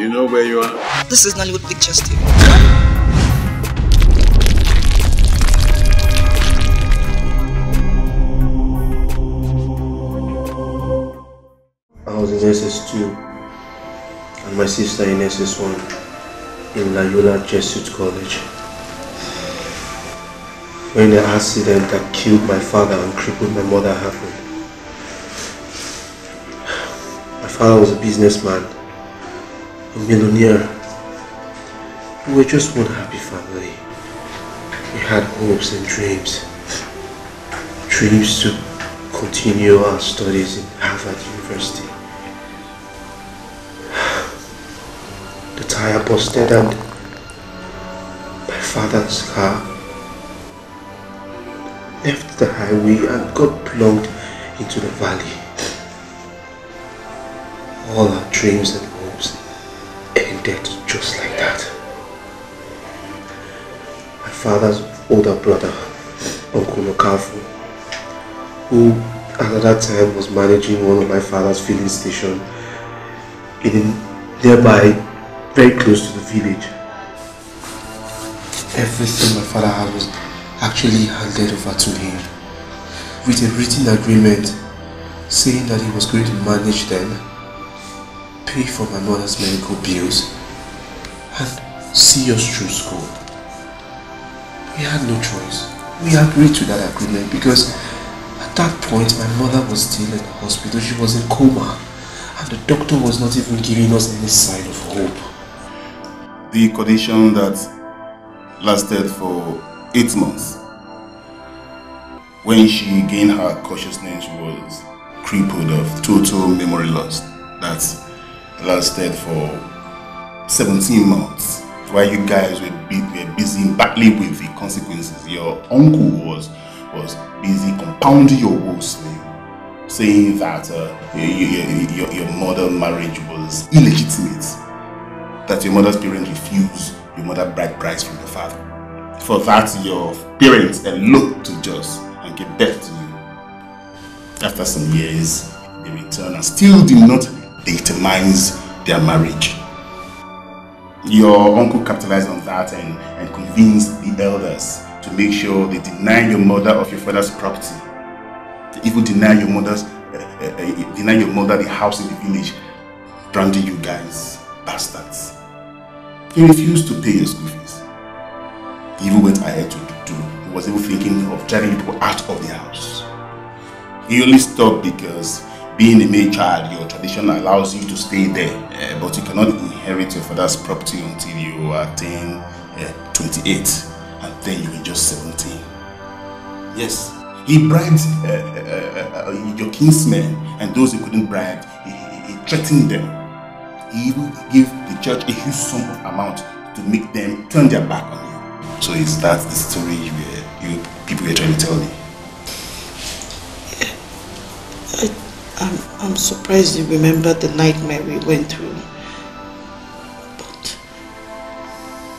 You know where you are? This is Nollywood Pictures TV. I was in SS2 and my sister in SS1 in Loyola Jesuit College. When the accident that killed my father and crippled my mother happened, my father was a businessman, a millionaire. We were just one happy family. We had hopes and dreams. Dreams to continue our studies in Harvard University. The tire busted and my father's car left the highway and got plunged into the valley. All our dreams and hopes ended just like that. My father's older brother, Uncle Okafu, who at that time was managing one of my father's filling station in nearby, very close to the village. Everything my father had was actually handed over to him with a written agreement saying that he was going to manage them, pay for my mother's medical bills, and see us through school. We had no choice. We agreed to that agreement because at that point my mother was still in the hospital. She was in coma and the doctor was not even giving us any sign of hope. The condition that lasted for 8 months. When she gained her consciousness, she was crippled of total memory loss. That lasted for 17 months. While you guys were busy battling with the consequences, your uncle was busy compounding your woes, saying that your mother's marriage was illegitimate, that your mother's parents refused your mother's bride price from your father. For that, your parents eloped to Jos and gave birth to you. After some years, they returned and still did not legitimize their marriage. Your uncle capitalized on that and convinced the elders to make sure they deny your mother of your father's property. They even deny your mother the house in the village, branding you guys bastards. He refused to pay your school fees. He even went ahead to do. He was even thinking of driving people out of the house. He only stopped because being a male child, your tradition allows you to stay there, but you cannot inherit your father's property until you attain 28, and then you were just 17. Yes, he bribed your kinsmen, and those he couldn't bribe, he threatened them. He even gave the church a huge sum of amount to make them turn their back on you. So is that the story you people were trying to tell me? I'm surprised you remember the nightmare we went through. But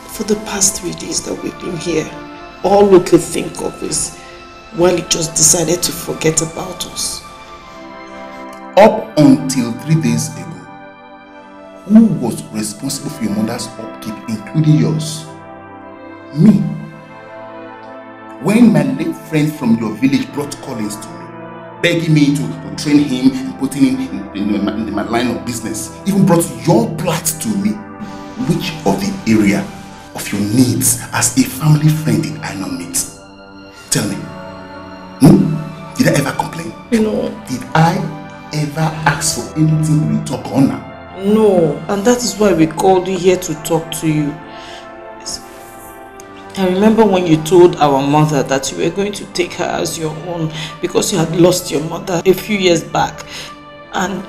for the past 3 days that we've been here, all we could think of is, well, he just decided to forget about us. Up until 3 days ago, who was responsible for your mother's upkeep, including yours? Me. When my late friend from your village brought Collins to me, begging me to train him and putting him in my line of business, even brought your plight to me. Which of the area of your needs as a family friend did I not meet? Tell me. Did I ever complain? No. Did I ever ask for anything with Ogonna? No, and that is why we called you here to talk to you. I remember when you told our mother that you were going to take her as your own because you had lost your mother a few years back, and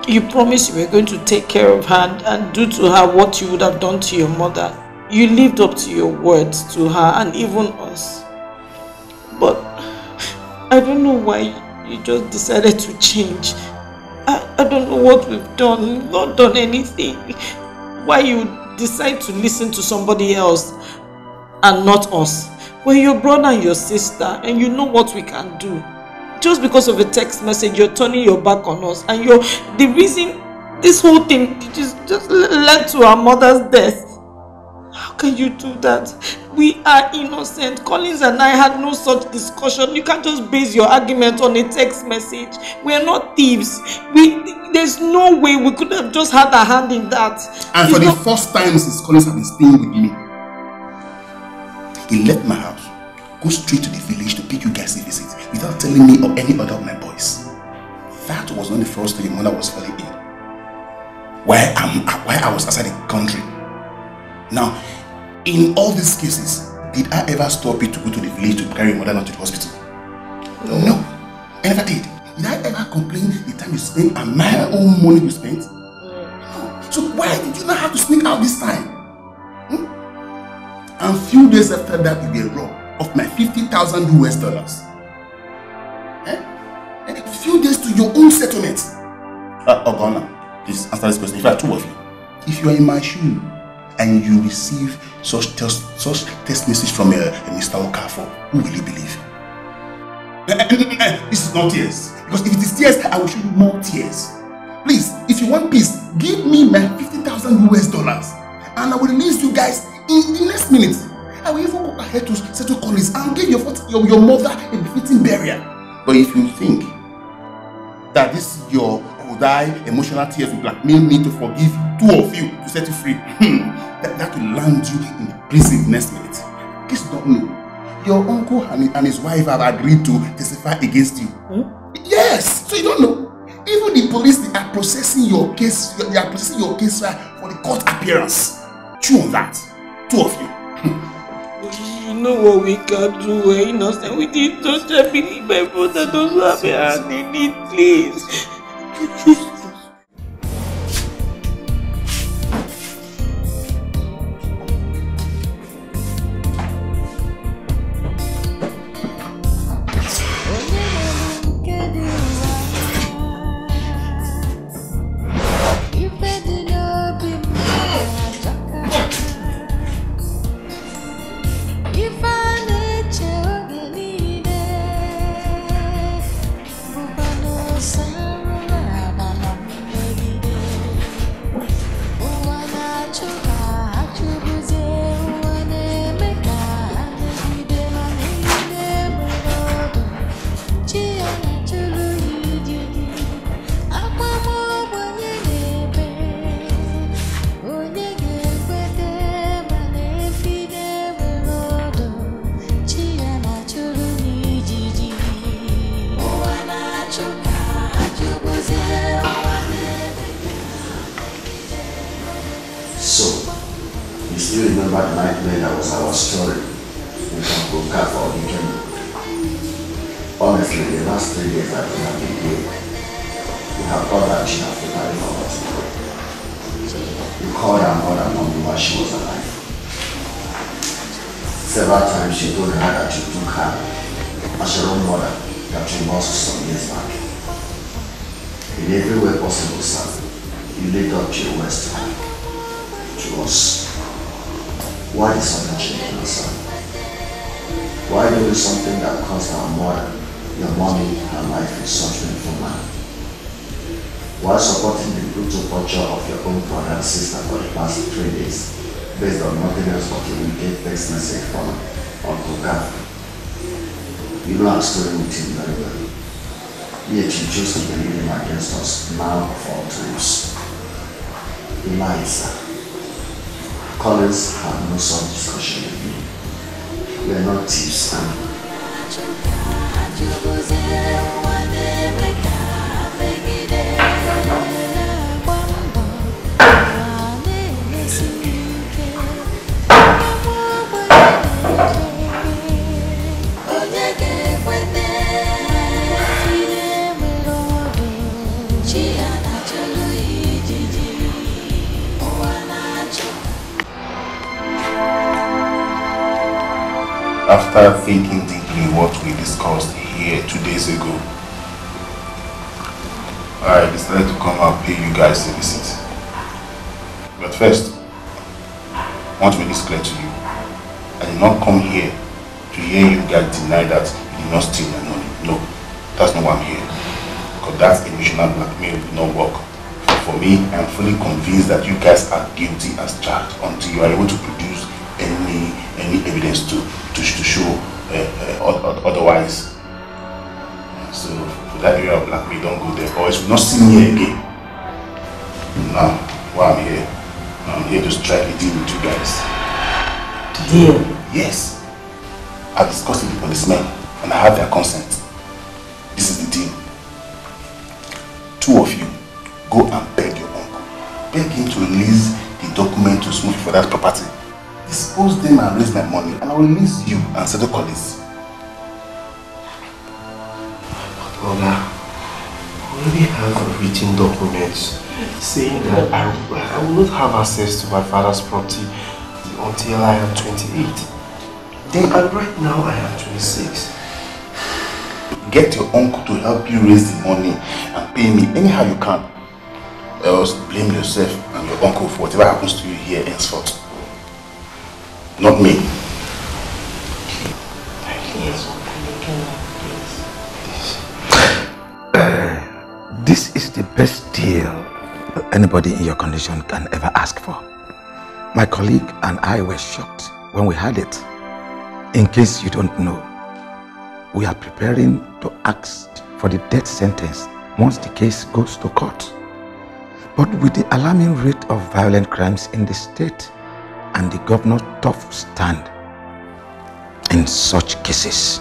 you promised you were going to take care of her and do to her what you would have done to your mother. You lived up to your words to her and even us. But I don't know why you just decided to change. I don't know what we've done. We've not done anything. Why you decide to listen to somebody else and not us? We're your brother and your sister, and you know what we can do. Just because of a text message, you're turning your back on us, and the this whole thing just led to our mother's death. How can you do that? We are innocent. Collins and I had no such discussion. You can't just base your argument on a text message. We are not thieves. There's no way we could have just had a hand in that. And for the first time since Collins has been staying with me, he left my house, go straight to the village to pick you guys a visit without telling me or any other of my boys. That was not the first time your mother was falling in. Why I was outside the country. Now, in all these cases, did I ever stop you to go to the village to carry your mother to the hospital? No, I never did. Did I ever complain the time you spent and my own money you spent? No. So why did you not have to sneak out this time? And a few days after that, you were robbed of my 50,000 US dollars. And a few days to your own settlement. Ogonna, please answer this question. If I are two of you, if you are in my shoe and you receive such text message from Mr. Okafor, who will you believe? This is not tears. Because if it is tears, I will show you more tears. Please, if you want peace, give me my 50,000 US dollars and I will release you guys in the next minute. I will even go ahead to settle Collins and give your mother a befitting burial. But if you think that this is your emotional tears will blackmail me to forgive two of you to set you free, that will land you in prison next minute. Please don't know. Your uncle and his wife have agreed to testify against you. Yes, so you don't know. Even the police, they are processing your case. They are processing your case for the court appearance. Chew on that, two of you. You know what we can do? We're innocent. We did not believe my brother doesn't have a hand in it, please. Collins had no such discussion with me. We are not thieves, After thinking deeply what we discussed here 2 days ago, I decided to come and pay you guys a visit. But first, I want to make this clear to you. I did not come here to hear you guys deny that you did not steal my money. No, that's not why I'm here. Because that emotional blackmail will not work. For me, I'm fully convinced that you guys are guilty as charged until you are able to produce any evidence to show otherwise. So for that area of blackmail, don't go there, or you will not see me again. Now, while I'm here to strike a deal with you guys. Deal? Yes. I discussed with the policemen and I have their consent. This is the deal. 2 of you go and beg your uncle. Beg him to release the document to smooth for that property. Dispose them and raise my money, and I will release you and settle colleagues. Oga, I already have written documents saying that I will not have access to my father's property until I am 28. And right now I am 26. Get your uncle to help you raise the money and pay me anyhow you can. Else blame yourself and your uncle for whatever happens to you here henceforth. Not me. This is the best deal anybody in your condition can ever ask for. My colleague and I were shocked when we heard it. In case you don't know, we are preparing to ask for the death sentence once the case goes to court. But with the alarming rate of violent crimes in the state and the governor's tough stand in such cases,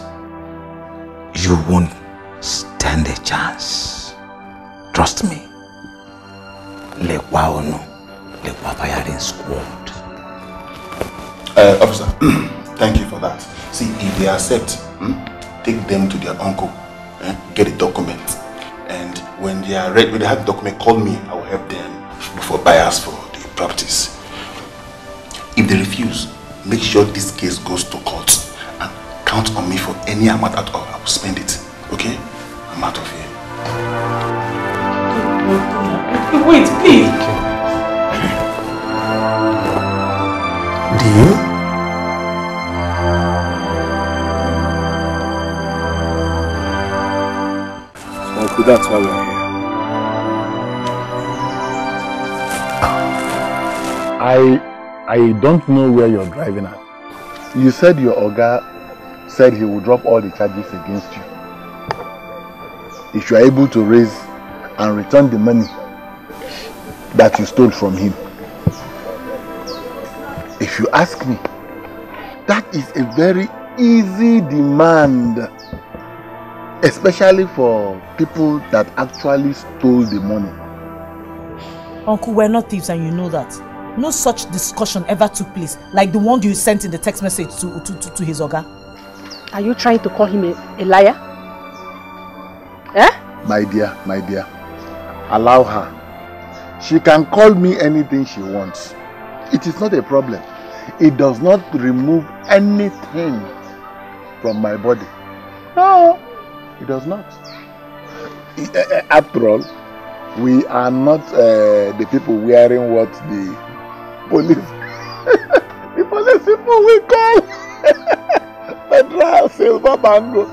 you won't stand a chance. Trust me. Squad. Officer, thank you for that. See, if they accept, take them to their uncle, get a document, and when they are ready, when they have the document, call me. I will help them look for buyers for the properties. If they refuse, make sure this case goes to court and count on me for any amount at all. I will spend it. Okay? I'm out of here. Wait, please. Deal? So that's why we're here. I don't know where you're driving at. You said your Oga said he will drop all the charges against you if you are able to raise and return the money that you stole from him. If you ask me, that is a very easy demand, especially for people that actually stole the money. Uncle, we're not thieves and you know that. No such discussion ever took place, like the one you sent in the text message to his Oga. Are you trying to call him a liar? Eh? My dear, allow her. She can call me anything she wants. It is not a problem. It does not remove anything from my body. No, it does not. After all, we are not the people wearing what the police, the police people will call Pedra Silver Bango.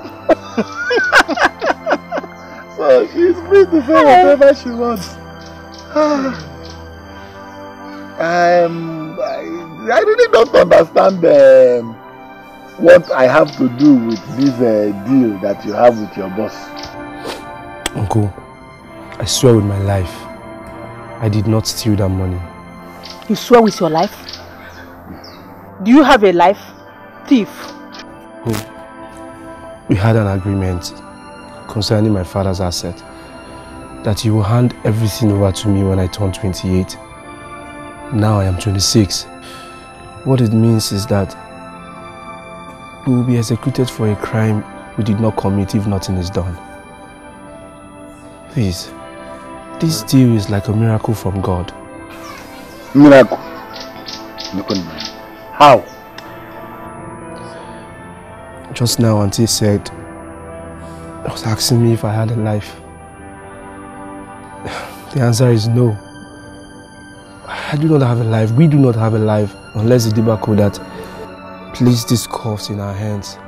So she's free to say whatever she wants. I really don't understand what I have to do with this deal that you have with your boss. Uncle, I swear with my life, I did not steal that money. You swear with your life? Do you have a life? Thief. We had an agreement concerning my father's asset that he will hand everything over to me when I turn 28. Now I am 26. What it means is that we will be executed for a crime we did not commit if nothing is done. Please, this deal is like a miracle from God. Miracle? How? Just now Auntie said, was asking me if I had a life. The answer is no. I do not have a life. We do not have a life unless the debacle that placed these cuffs in our hands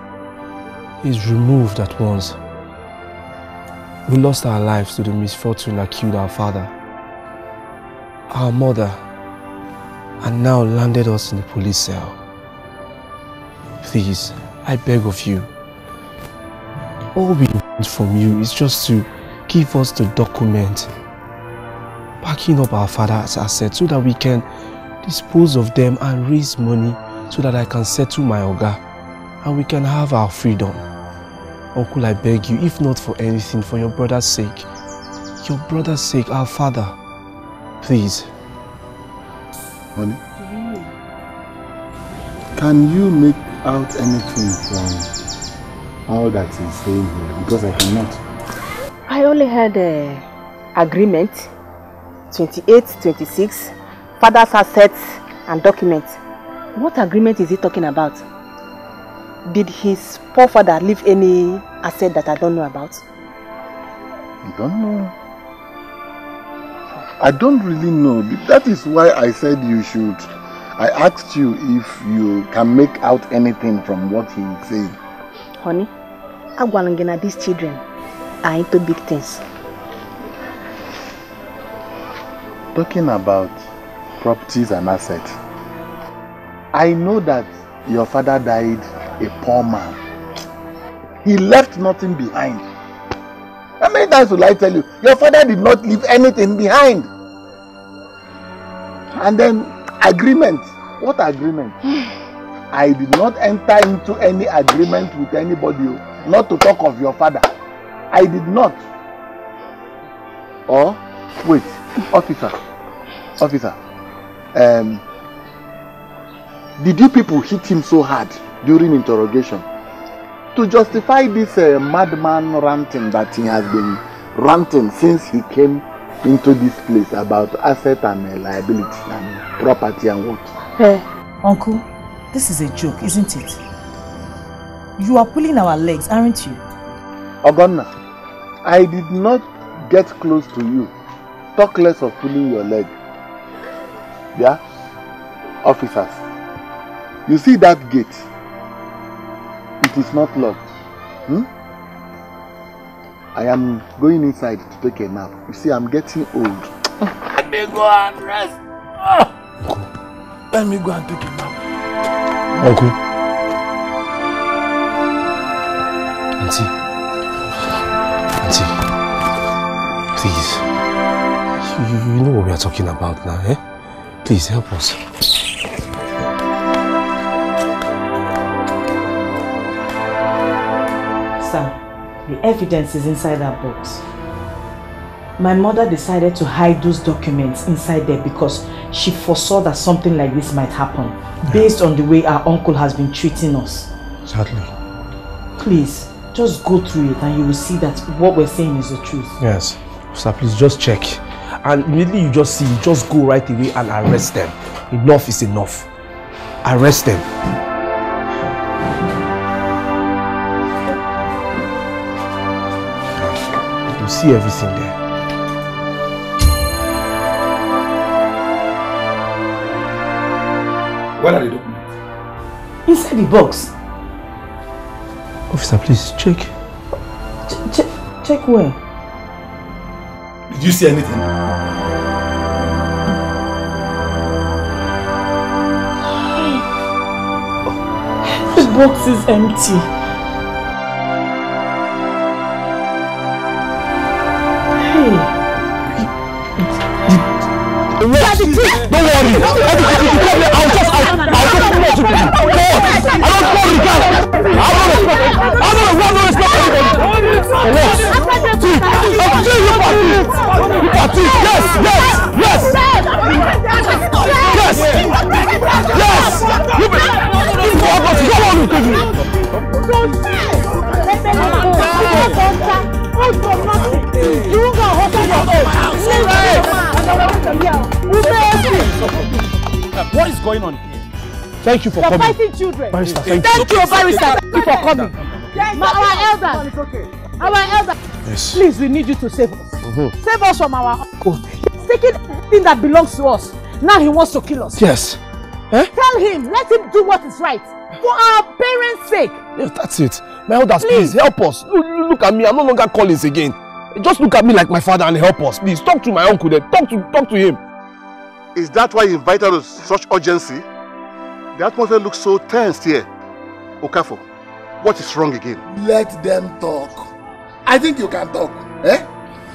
is removed at once. We lost our lives to the misfortune that killed our father. our mother and now landed us in the police cell. Please, I beg of you. All we want from you is just to give us the document backing up our father's assets so that we can dispose of them and raise money so that I can settle my Oga and we can have our freedom. Uncle, I beg you, if not for anything, for your brother's sake, our father, please. Honey, can you make out anything from all that he's saying here? Because I cannot. I only had an agreement, 28, 26, father's assets and documents. What agreement is he talking about? Did his poor father leave any asset that I don't know about? I don't know. I don't really know. That is why I said you should. I asked you if you can make out anything from what he is saying. Honey, Agwalangena, these children are into big things. Talking about properties and assets, I know that your father died a poor man. He left nothing behind. How many times will I tell you? Your father did not leave anything behind. And then agreement. What agreement? I did not enter into any agreement with anybody, not to talk of your father. I did not. Or, wait, officer, did you people hit him so hard during interrogation to justify this madman ranting that he has been ranting since he came into this place about asset and liability and property and what? Hey, Uncle, this is a joke, isn't it? You are pulling our legs, aren't you? Ogonna, I did not get close to you. Talk less of pulling your leg. Yeah? Officers, you see that gate? It is not locked. I am going inside to take a nap. You see, I'm getting old. Let me go and rest. Let me go and take a nap. Uncle. Auntie. Please. You know what we are talking about now, eh? Please help us. Sir, the evidence is inside that box. My mother decided to hide those documents inside there because she foresaw that something like this might happen, based on the way our uncle has been treating us. Exactly. Please, just go through it and you will see that what we're saying is the truth. Yes. Sir, please just check. And immediately you just see, just go right away and arrest them. Enough is enough. Arrest them. You see everything there. Where are the documents? Inside the box. Officer, please check. Check where? Did you see anything? The box is empty. Hey. Don't worry. I'll just I don't What is going on here? Thank you for coming. Fighting children. Barrister, thank you, Barrister. Thank you for coming. Our elders. Our elders. Yes. Please, we need you to save us. Save us from our uncle. He's taking everything that belongs to us. Now he wants to kill us. Yes. Tell him, let him do what is right. For our parents' sake. Yes, that's it. My elders, please help us. Look at me. I'm no longer Collins again. Just look at me like my father and help us. Please talk to my uncle then. Talk to him. Is that why you invited us with such urgency? The atmosphere looks so tense here. Okafor, what is wrong again? Let them talk. I think you can talk. Eh?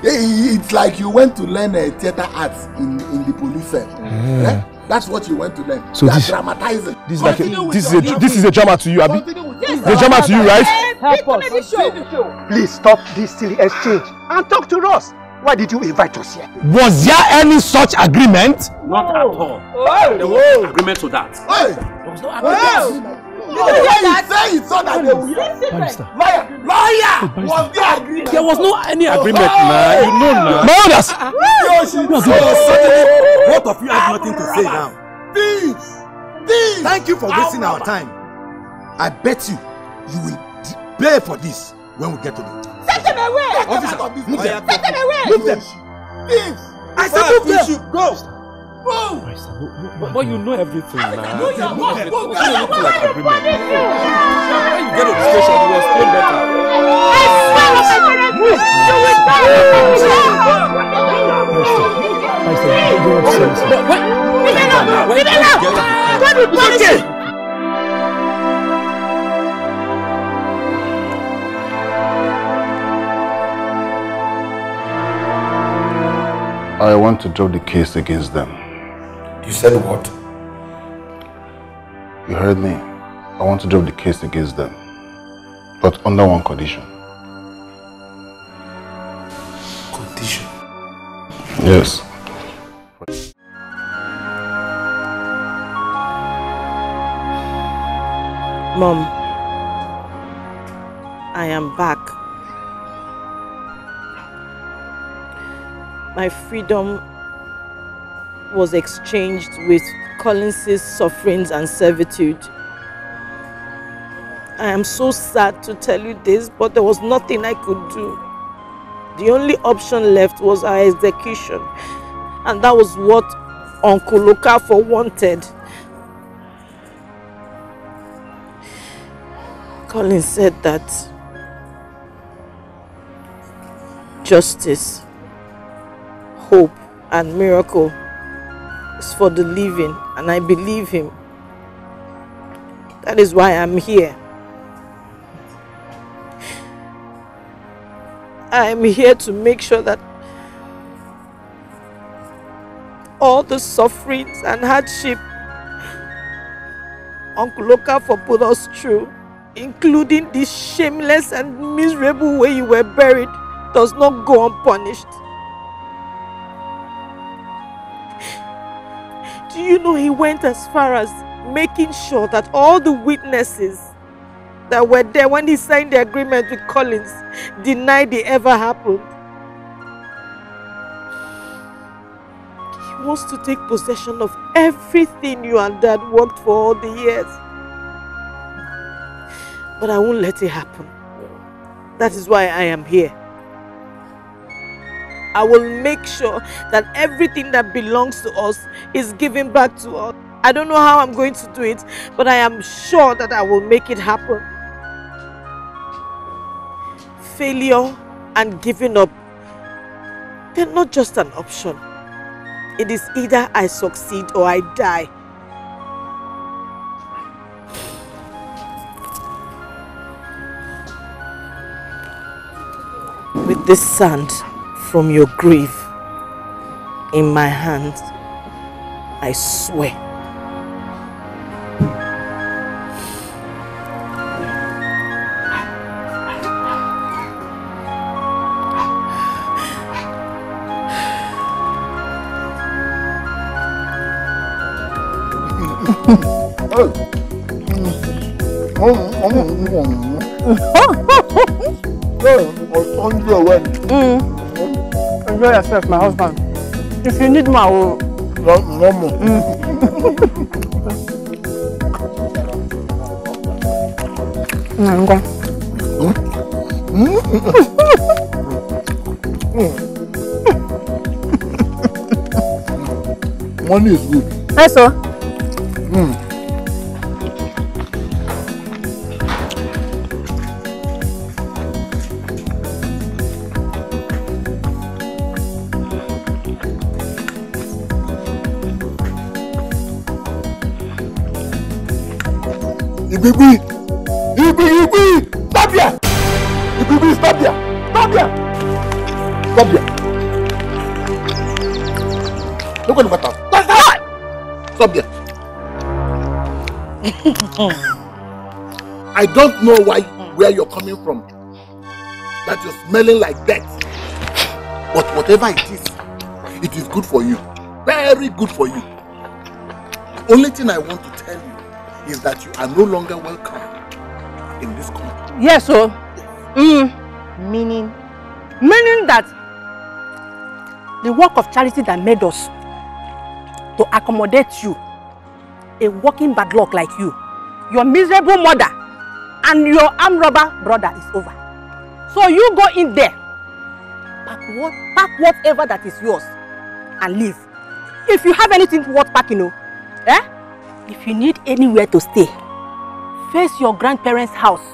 It's like you went to learn theater arts in the police cell. Eh? That's what you went to learn. So that's dramatizing. This is a drama to you, Abi. The drama to you, right? Help us. Please stop this silly exchange and talk to us. Why did you invite us here? Was there any such agreement? Not at all. There was no agreement to that. There was no agreement. Lawyer! Was there agreement? There was no any agreement, man. You know now. Brothers! Both of you have nothing to say now. Thieves! Thank you for wasting our time. I bet you will pay for this when we get to the hotel. Set them away! Officer, move them. Set them away! Move them. Thieves! I said move them. Go. But you know everything now. Move! When you get to the station, you will explain better. I want to drop the case against them. You said what? You heard me. I want to drop the case against them. But under one condition. Condition? Yes. Mom, I am back. My freedom was exchanged with Collins's sufferings and servitude. I am so sad to tell you this, but there was nothing I could do. The only option left was our execution, and that was what Uncle Okafor wanted. Collins said that justice, hope, and miracle is for the living, and I believe him. That is why I'm here. I am here to make sure that all the sufferings and hardship Uncle Okafor put us through, including this shameless and miserable way you were buried, does not go unpunished. Do you know he went as far as making sure that all the witnesses that were there when he signed the agreement with Collins denied it ever happened? He wants to take possession of everything you and Dad worked for all the years. But I won't let it happen. That is why I am here. I will make sure that everything that belongs to us is given back to us. I don't know how I'm going to do it, but I am sure that I will make it happen. Failure and giving up, they're not just an option. It is either I succeed or I die. With this sand from your grave in my hands, I swear. Enjoy yourself, my husband. If you need more, I will. No more. I'm going. Money is good. Yes, sir. Igwigwi! Stop here! Igwigwi, stop here! Stop here! Stop here! Look at the matter. Stop here! I don't know where you're coming from. That you're smelling like death. But whatever it is good for you. Very good for you. The only thing I want to tell you is that you are no longer welcome in this country. Yes, sir. Meaning that the work of charity that made us to accommodate you, a walking bad luck like you, your miserable mother, and your armed robber brother is over. So you go in there, pack whatever that is yours, and leave. If you have anything worth packing, if you need anywhere to stay, face your grandparents' house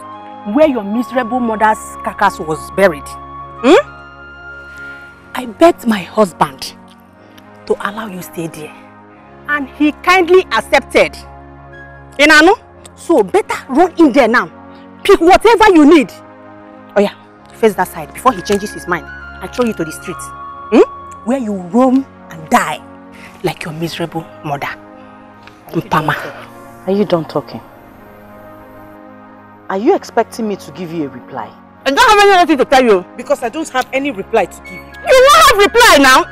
where your miserable mother's carcass was buried. I begged my husband to allow you stay there, and he kindly accepted. So better run in there now. Pick whatever you need. Oh yeah, face that side before he changes his mind and throw you to the streets, where you roam and die like your miserable mother. Mpama. Are you done talking? Are you expecting me to give you a reply? I don't have anything to tell you. Because I don't have any reply to give you. You don't have reply now.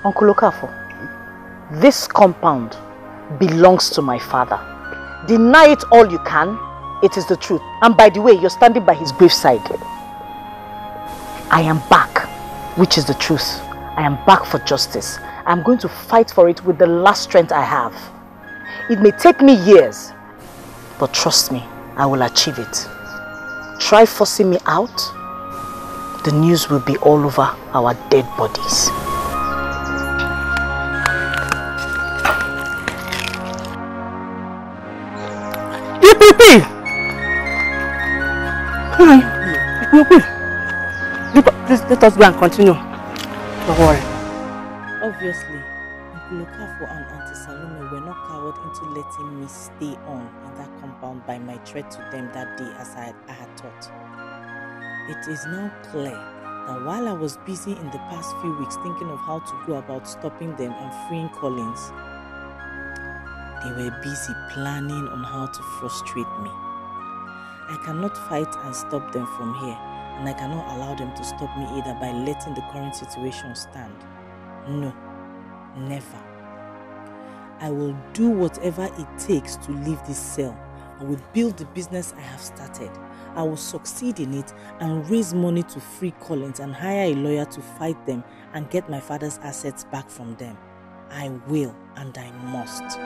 Uncle Okafo, this compound belongs to my father. Deny it all you can. It is the truth. And by the way, you're standing by his graveside. I am back, which is the truth. I am back for justice. I'm going to fight for it with the last strength I have. It may take me years, but trust me, I will achieve it. Try forcing me out, the news will be all over our dead bodies. Let us go and continue. Don't worry. Obviously, Uncle Okafo and Auntie Salome were not cowed into letting me stay on in that compound by my threat to them that day as I had thought. It is now clear that while I was busy in the past few weeks thinking of how to go about stopping them and freeing Collins, they were busy planning on how to frustrate me. I cannot fight and stop them from here, and I cannot allow them to stop me either by letting the current situation stand. No, never. I will do whatever it takes to leave this cell. I will build the business I have started. I will succeed in it and raise money to free Collins and hire a lawyer to fight them and get my father's assets back from them. I will and I must.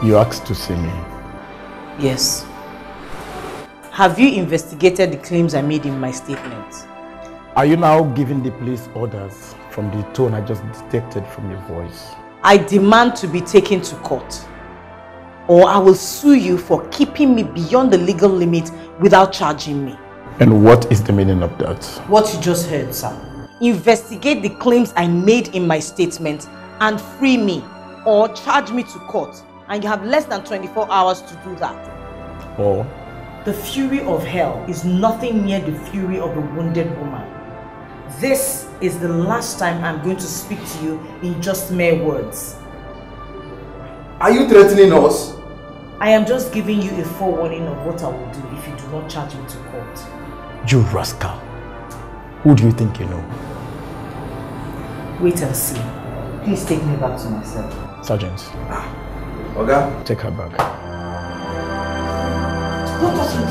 You asked to see me. Yes. Have you investigated the claims I made in my statement? Are you now giving the police orders from the tone I just detected from your voice? I demand to be taken to court, or I will sue you for keeping me beyond the legal limit without charging me. And what is the meaning of that? What you just heard, sir. Investigate the claims I made in my statement and free me, or charge me to court. And you have less than 24 hours to do that. Or? The fury of hell is nothing near the fury of a wounded woman. This is the last time I'm going to speak to you in just mere words. Are you threatening us? I am just giving you a forewarning of what I will do if you do not charge me to court. You rascal. Who do you think you know? Wait and see. Please take me back to my cell. Sergeant. Okay. Take her back. Don't touch me.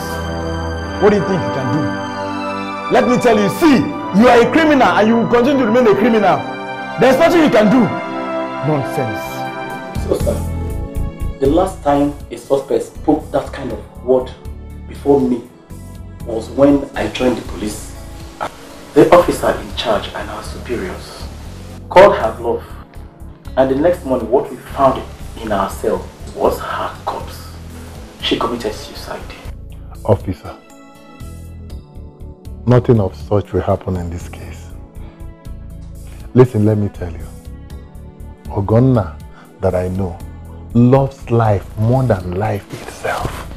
What do you think you can do? Let me tell you, see, you are a criminal and you will continue to remain a criminal. There's nothing you can do. Nonsense. So, sir, the last time a suspect spoke that kind of word before me was when I joined the police. The officer in charge and our superiors called her bluff, and the next morning what we found in our cell was her corpse. She committed suicide. Officer, Nothing of such will happen in this case. Listen, let me tell you. Ogonna, that I know, loves life more than life itself.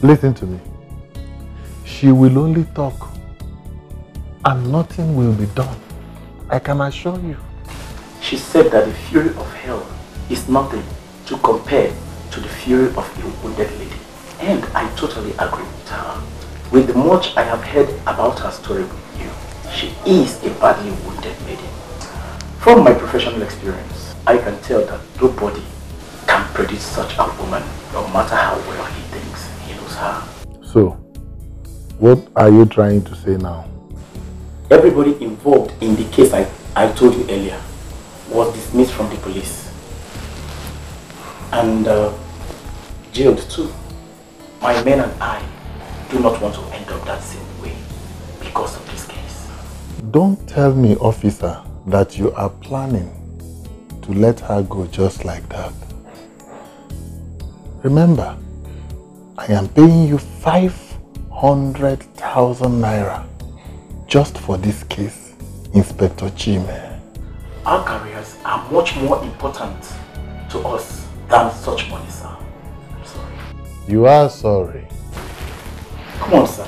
Listen to me. She will only talk and nothing will be done. I can assure you. She said that the fury of hell is nothing to compare to the fury of a wounded lady. And I totally agree with her. With the much I have heard about her story with you, she is a badly wounded lady. From my professional experience, I can tell that nobody can predict such a woman, no matter how well he thinks he knows her. So, what are you trying to say now? Everybody involved in the case I told you earlier was dismissed from the police. And jailed too. My men and I do not want to end up that same way because of this case. Don't tell me, officer, that you are planning to let her go just like that. Remember, I am paying you 500,000 naira just for this case, Inspector Chime. Our careers are much more important to us than such money, sir. I'm sorry. You are sorry. Come on, sir.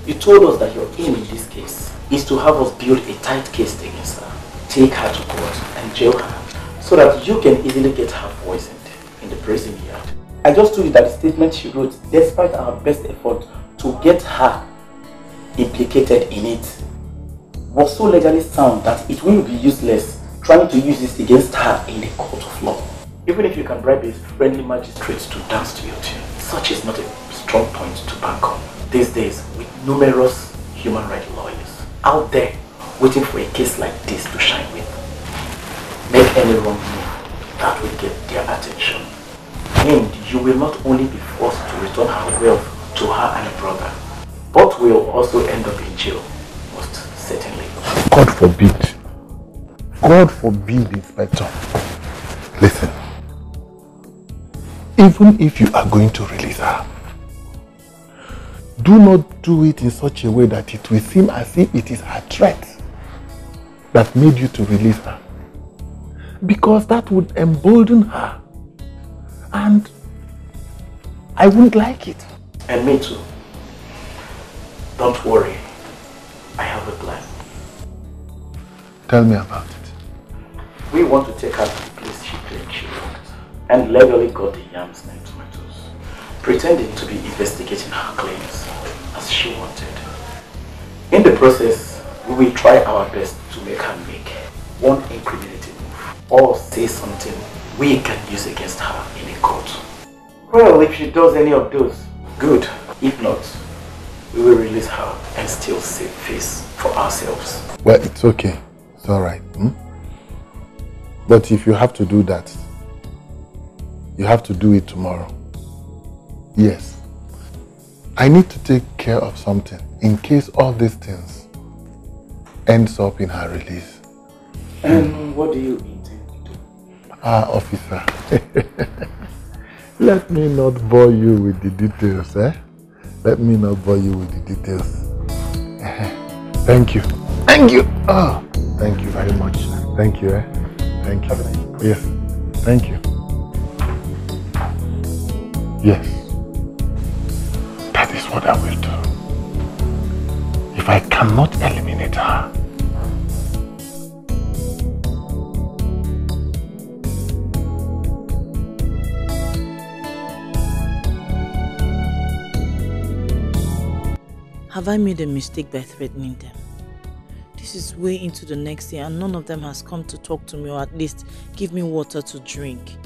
You told us that your aim in this case is to have us build a tight case against her, take her to court and jail her, so that you can easily get her poisoned in the prison yard. I just told you that the statement she wrote, despite our best effort to get her implicated in it, was so legally sound that it will be useless trying to use this against her in the court of law. Even if you can bribe a friendly magistrate to dance to your tune, such is not a strong point to bank on. These days, with numerous human rights lawyers out there waiting for a case like this to shine with, make any wrong move that will get their attention. And you will not only be forced to return her wealth to her and her brother, but will also end up in jail, most certainly. God forbid. God forbid, Inspector. Listen. Even if you are going to release her, do not do it in such a way that it will seem as if it is her threat that made you to release her. Because that would embolden her. And I wouldn't like it. And me too. Don't worry. I have a plan. Tell me about it. We want to take her to the place she claimed she worked and legally got the yams and tomatoes, pretending to be investigating her claims as she wanted. In the process, we will try our best to make her make one incriminating move or say something we can use against her in a court. Well, if she does any of those, good. If not, we will release her and still save face for ourselves. Well, it's okay. It's alright. But if you have to do that, you have to do it tomorrow. Yes. I need to take care of something in case all these things ends up in her release. And what do you intend to do? Officer. Let me not bore you with the details, eh? Let me not bore you with the details. Thank you. Thank you. Oh, thank you very much. Thank you, eh? Thank you. Yes. Thank you. Yes. That is what I will do. If I cannot eliminate her, have I made a mistake by threatening them? This is way into the next year and none of them has come to talk to me or at least give me water to drink.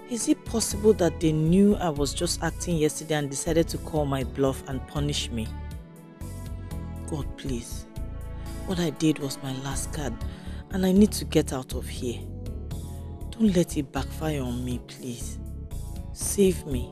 Is it possible that they knew I was just acting yesterday and decided to call my bluff and punish me? God, please. What I did was my last card and I need to get out of here. Don't let it backfire on me, please. Save me.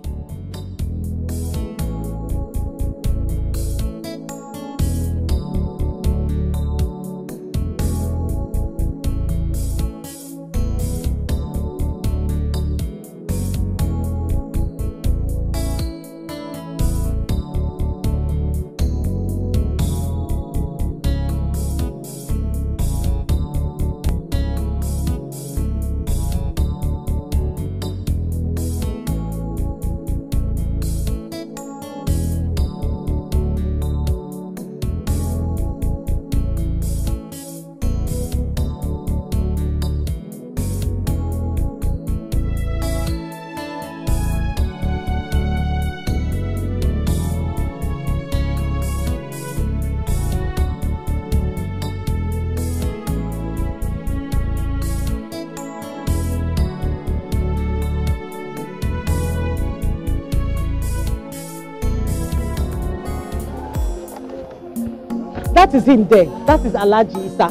That is him there. That is Alhaji Isa.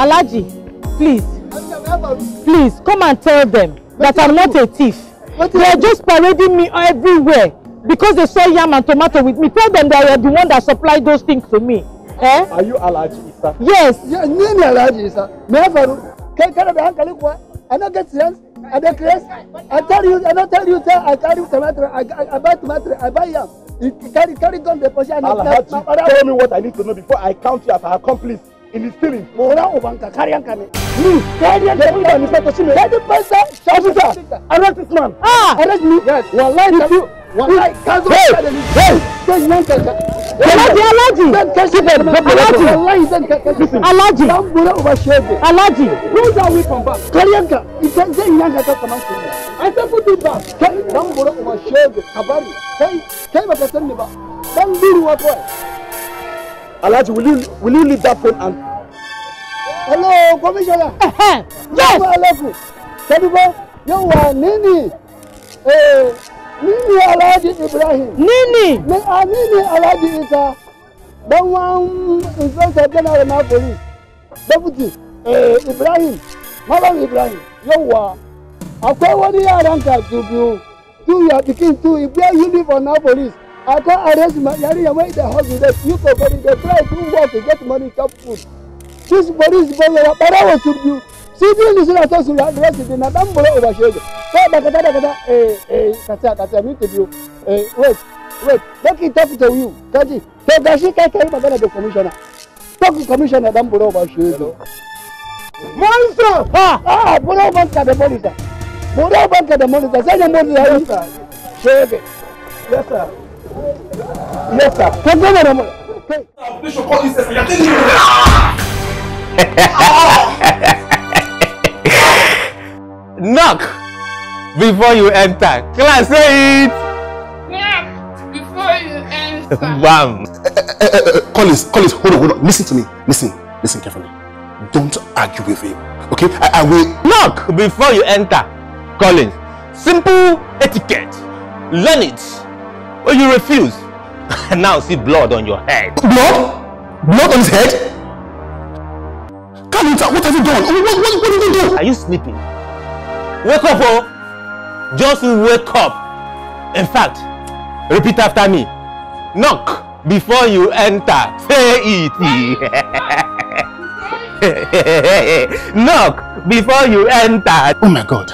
Alhaji, please. Please, come and tell them that I'm not a thief. They are just parading me everywhere because they saw yam and tomato with me. Tell them that I am the one that supplied those things to me. Eh? Are you Alhaji Isa? Yes. Yeah, name Alhaji Isa. I don't get sense. I don't crazy. I tell you, I don't tell you, I carry tomato, I buy tomato, I buy yam. You carry gun the position. Alhaji, tell me what I need to know before I count you as an accomplice in the stealing. Officer, arrest this man. Arrest me. Yes. Wallahi, Alhaji, where's our weapon back? Karianka, you can say Nyanga to command to me. I said put it back. Don't go over shade, Kabari. Say what I said me back. Don't do what way. Alhaji, will you leave that phone and... Hello, Commissioner. Yes. You are Nini. Nini Alhaji Ibrahim. Nini. Nini Alhaji Isa. The one Inspector General of Police. Deputy Ibrahim. Madam Ibrahim. You are. After 1 year ranka to your begin to if you live on our police. I can't arrest my area where the house is that you go but they try to work to get money to food. This police boy, but I was to do. See, this is not so arrest the Nadam Bolo over shade. Kata, me to do. Wait, let me talk to you. Kaji, Gashi can't tell my the commissioner. Talk to Commissioner Dambolo over shade. Monster! Bolo Banka the monitor. Bolo Banka the monitor. Say the monitor. Shade. Yes, sir. Yes, sir. Come on, please call this. Knock before you enter. Class, say it. Knock before you enter. Bam. Collins, hold on. Listen to me. Listen carefully. Don't argue with him. Okay? I will. Knock before you enter. Collins, simple etiquette. Learn it. Or you refuse. And now see blood on your head. Blood? Blood on his head? Collins, what have you done? What did you do? Are you sleeping? Wake up, oh! Just wake up. In fact, repeat after me. Knock before you enter. Say it. Knock before you enter. Oh my God.